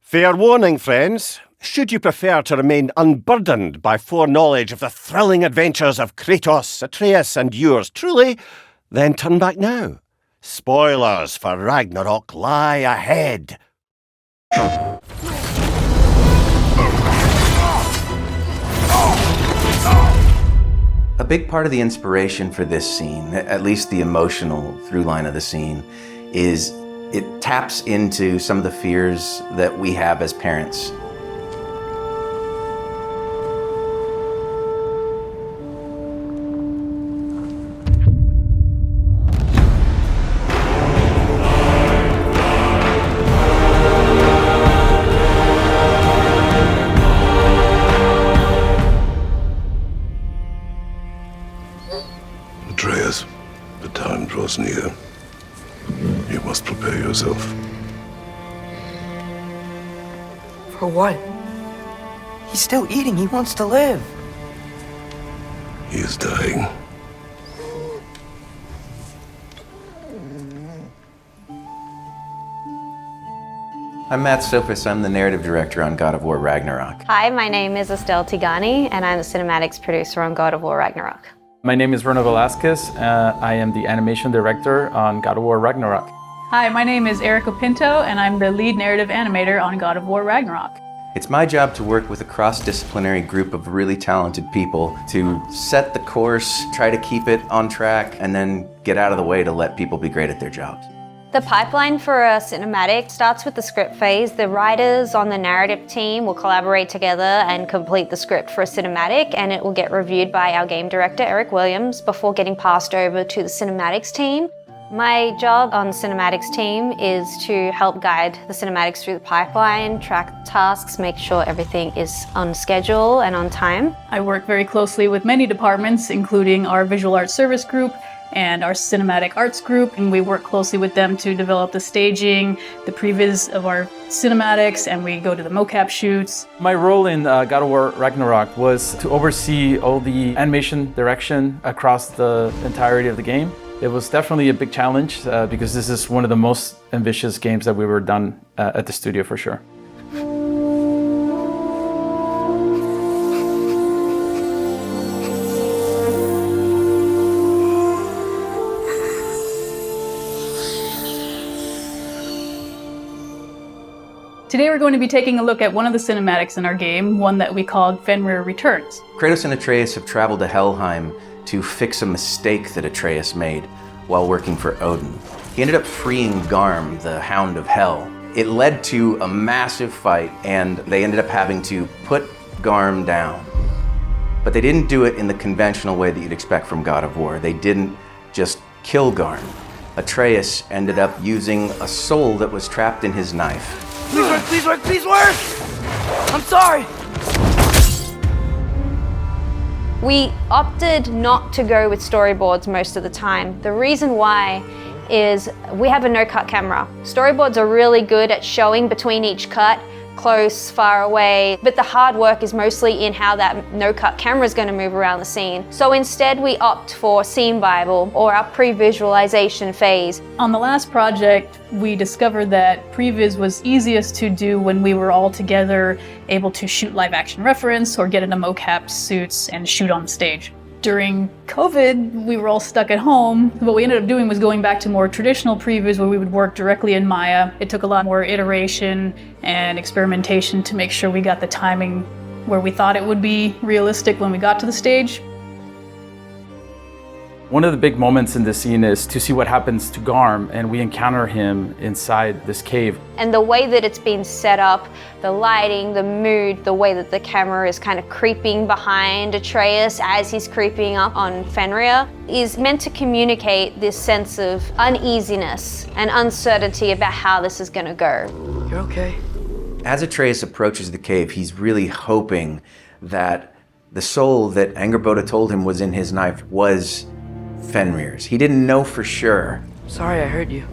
Fair warning, friends. Should you prefer to remain unburdened by foreknowledge of the thrilling adventures of Kratos, Atreus, and yours truly, then turn back now. Spoilers for Ragnarok lie ahead. A big part of the inspiration for this scene, at least the emotional through line of the scene, is it taps into some of the fears that we have as parents. Atreus, the time draws near. You must prepare yourself. For what? He's still eating. He wants to live. He is dying. I'm Matt Sofis. I'm the narrative director on God of War Ragnarok. Hi, my name is Estelle Tigani, and I'm the cinematics producer on God of War Ragnarok. My name is Rona Velasquez. I am the animation director on God of War Ragnarok. Hi, my name is Erica Pinto, and I'm the lead narrative animator on God of War Ragnarok. It's my job to work with a cross-disciplinary group of really talented people to set the course, try to keep it on track, and then get out of the way to let people be great at their jobs. The pipeline for a cinematic starts with the script phase. The writers on the narrative team will collaborate together and complete the script for a cinematic, and it will get reviewed by our game director, Eric Williams, before getting passed over to the cinematics team. My job on the cinematics team is to help guide the cinematics through the pipeline, track tasks, make sure everything is on schedule and on time. I work very closely with many departments, including our visual arts service group and our cinematic arts group, and we work closely with them to develop the staging, the previs of our cinematics, and we go to the mocap shoots. My role in God of War Ragnarok was to oversee all the animation direction across the entirety of the game. It was definitely a big challenge because this is one of the most ambitious games that we've ever done at the studio for sure. Today we're going to be taking a look at one of the cinematics in our game, one that we called Fenrir Returns. Kratos and Atreus have traveled to Helheim to fix a mistake that Atreus made while working for Odin. He ended up freeing Garm, the Hound of Hell. It led to a massive fight, and they ended up having to put Garm down. But they didn't do it in the conventional way that you'd expect from God of War. They didn't just kill Garm. Atreus ended up using a soul that was trapped in his knife. Please work, please work, please work! I'm sorry! We opted not to go with storyboards most of the time. The reason why is we have a no-cut camera. Storyboards are really good at showing between each cut, close, far away, but the hard work is mostly in how that no-cut camera is going to move around the scene. So instead we opt for Scene Bible or our pre-visualization phase. On the last project, we discovered that previs was easiest to do when we were all together, able to shoot live action reference or get into mocap suits and shoot on stage. During COVID, we were all stuck at home. What we ended up doing was going back to more traditional previs where we would work directly in Maya. It took a lot more iteration and experimentation to make sure we got the timing where we thought it would be realistic when we got to the stage. One of the big moments in this scene is to see what happens to Garm, and we encounter him inside this cave. And the way that it's been set up, the lighting, the mood, the way that the camera is kind of creeping behind Atreus as he's creeping up on Fenrir is meant to communicate this sense of uneasiness and uncertainty about how this is going to go. You're okay. As Atreus approaches the cave, he's really hoping that the soul that Angerboda told him was in his knife was Fenrir's. He didn't know for sure. Sorry I hurt you.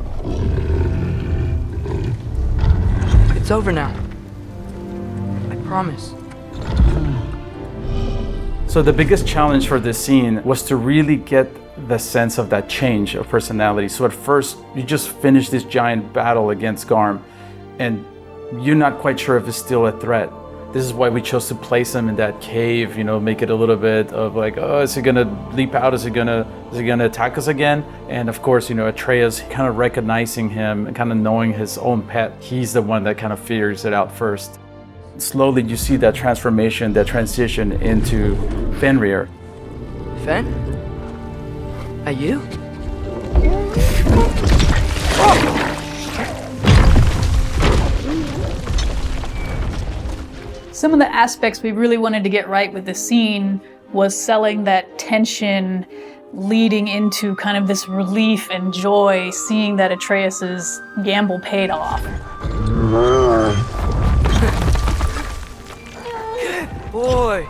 It's over now. I promise. So the biggest challenge for this scene was to really get the sense of that change of personality. So at first, you just finish this giant battle against Garm, and you're not quite sure if it's still a threat. This is why we chose to place him in that cave, you know, make it a little bit of like, oh, is he gonna leap out? Is he gonna attack us again? And of course, you know, Atreus kind of recognizing him and kind of knowing his own pet, he's the one that kind of figures it out first. Slowly you see that transformation, that transition into Fenrir. Fen? Are you? Some of the aspects we really wanted to get right with the scene was selling that tension leading into kind of this relief and joy, seeing that Atreus's gamble paid off. Good boy.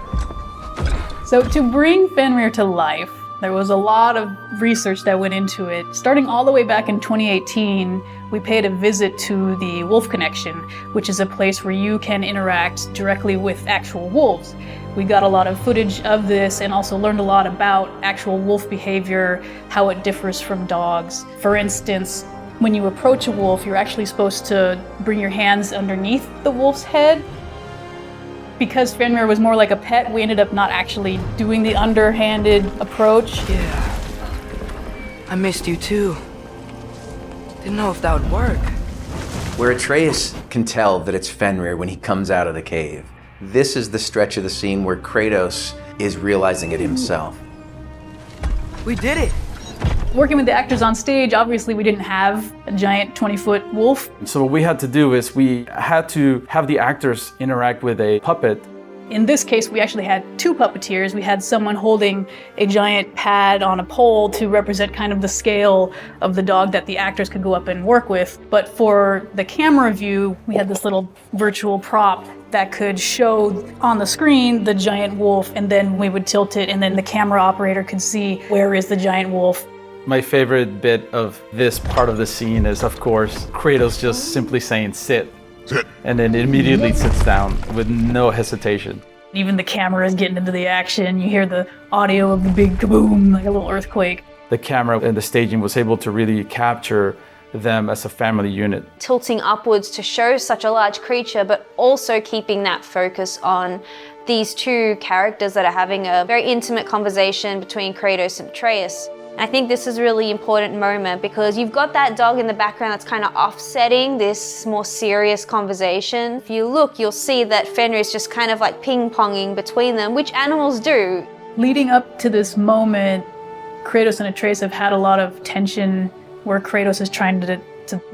So to bring Fenrir to life, there was a lot of research that went into it. Starting all the way back in 2018, we paid a visit to the Wolf Connection, which is a place where you can interact directly with actual wolves. We got a lot of footage of this and also learned a lot about actual wolf behavior, how it differs from dogs. For instance, when you approach a wolf, you're actually supposed to bring your hands underneath the wolf's head. Because Fenrir was more like a pet, we ended up not actually doing the underhanded approach. Yeah. I missed you too. Didn't know if that would work. Where Atreus can tell that it's Fenrir when he comes out of the cave. This is the stretch of the scene where Kratos is realizing it himself. We did it. Working with the actors on stage, obviously we didn't have a giant 20-foot wolf. So what we had to do is we had to have the actors interact with a puppet. In this case, we actually had two puppeteers. We had someone holding a giant pad on a pole to represent kind of the scale of the dog that the actors could go up and work with. But for the camera view, we had this little virtual prop that could show on the screen the giant wolf, and then we would tilt it, and then the camera operator could see where is the giant wolf. My favorite bit of this part of the scene is, of course, Kratos just simply saying, sit. Sit. And then immediately sits down with no hesitation. Even the camera is getting into the action. You hear the audio of the big kaboom, like a little earthquake. The camera and the staging was able to really capture them as a family unit. Tilting upwards to show such a large creature, but also keeping that focus on these two characters that are having a very intimate conversation between Kratos and Atreus. I think this is a really important moment because you've got that dog in the background that's kind of offsetting this more serious conversation. If you look, you'll see that Fenrir is just kind of like ping-ponging between them, which animals do. Leading up to this moment, Kratos and Atreus have had a lot of tension where Kratos is trying to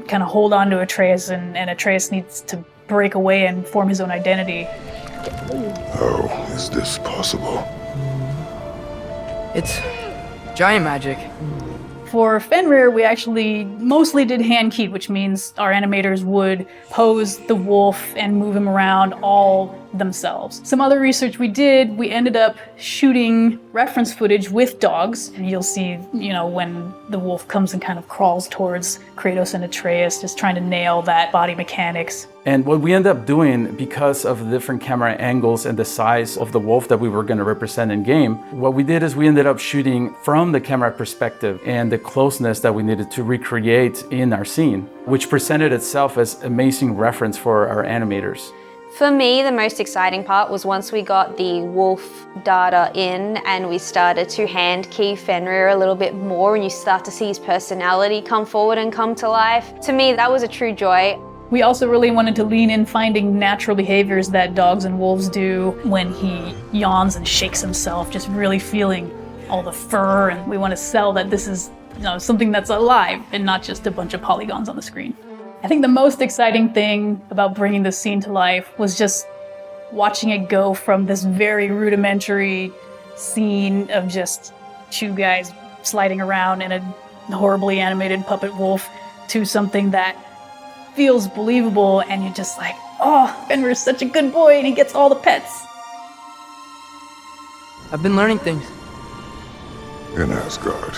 kind of hold on to Atreus, and Atreus needs to break away and form his own identity. How is this possible? It's giant magic. For Fenrir, we actually mostly did hand keyed, which means our animators would pose the wolf and move him around all themselves. Some other research we did, we ended up shooting reference footage with dogs, and you'll see, you know, when the wolf comes and kind of crawls towards Kratos and Atreus, just trying to nail that body mechanics. And what we ended up doing, because of the different camera angles and the size of the wolf that we were going to represent in game, what we did is we ended up shooting from the camera perspective and the closeness that we needed to recreate in our scene, which presented itself as amazing reference for our animators. For me, the most exciting part was once we got the wolf data in and we started to hand key Fenrir a little bit more and you start to see his personality come forward and come to life. To me, that was a true joy. We also really wanted to lean in finding natural behaviors that dogs and wolves do when he yawns and shakes himself, just really feeling all the fur, and we want to sell that this is, you know, something that's alive and not just a bunch of polygons on the screen. I think the most exciting thing about bringing this scene to life was just watching it go from this very rudimentary scene of just two guys sliding around in a horribly animated puppet wolf to something that feels believable, and you're just like, oh, Fenrir's such a good boy and he gets all the pets. I've been learning things. In Asgard.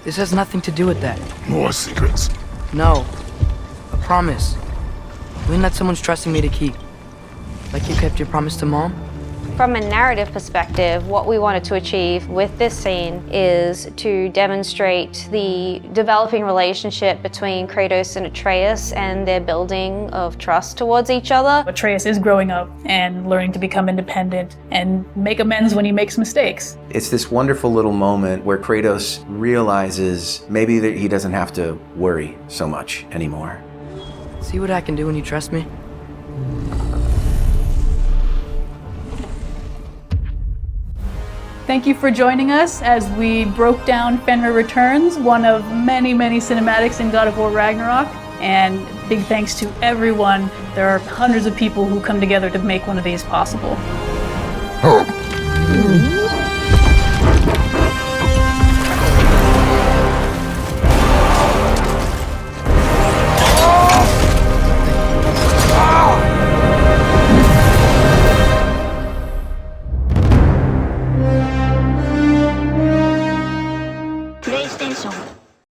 This has nothing to do with that. More secrets. No. A promise. Something that someone's trusting me to keep. Like you kept your promise to Mom? From a narrative perspective, what we wanted to achieve with this scene is to demonstrate the developing relationship between Kratos and Atreus and their building of trust towards each other. Atreus is growing up and learning to become independent and make amends when he makes mistakes. It's this wonderful little moment where Kratos realizes maybe that he doesn't have to worry so much anymore. See what I can do when you trust me? Thank you for joining us as we broke down Fenrir Returns, one of many, many cinematics in God of War Ragnarok. And big thanks to everyone. There are hundreds of people who come together to make one of these possible.